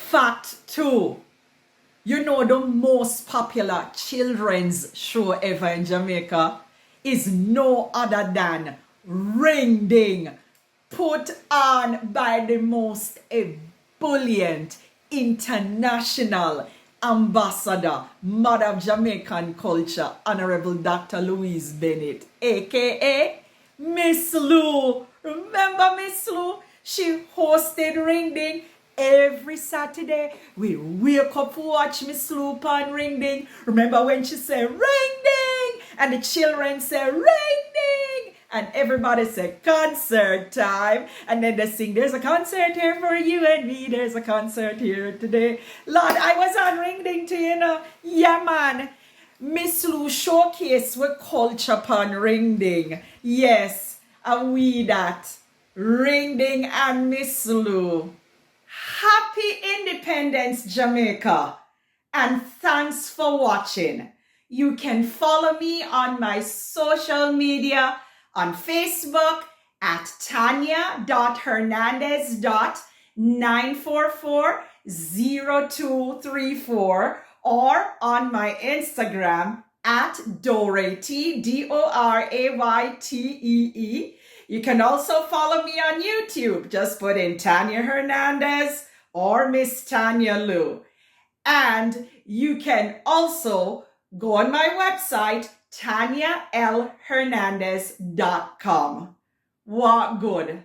Fact 2. You know the most popular children's show ever in Jamaica is no other than Ring Ding, put on by the most ebullient international ambassador, mother of Jamaican culture, Honorable Dr. Louise Bennett, aka Miss Lou. Remember Miss Lou? She hosted Ring Ding every Saturday. We wake up to watch Miss Lou on Ring Ding. Remember when she said Ring Ding and the children say Ring Ding and everybody said concert time, and then they sing, there's a concert here for you and me, there's a concert here today. Lord, I was on Ring Ding too, you know. Yeah man, Miss Lou showcase with culture upon Ring Ding. Yes, and we that Ring Ding and Miss Lou. Happy Independence, Jamaica, and thanks for watching. You can follow me on my social media on Facebook at tanya.hernandez.9440234 or on my Instagram at Doraytee, Doraytee. You can also follow me on YouTube. Just put in Tania Hernandez or Miss Tania Lou. And you can also go on my website, TaniaLHernandez.com. What good?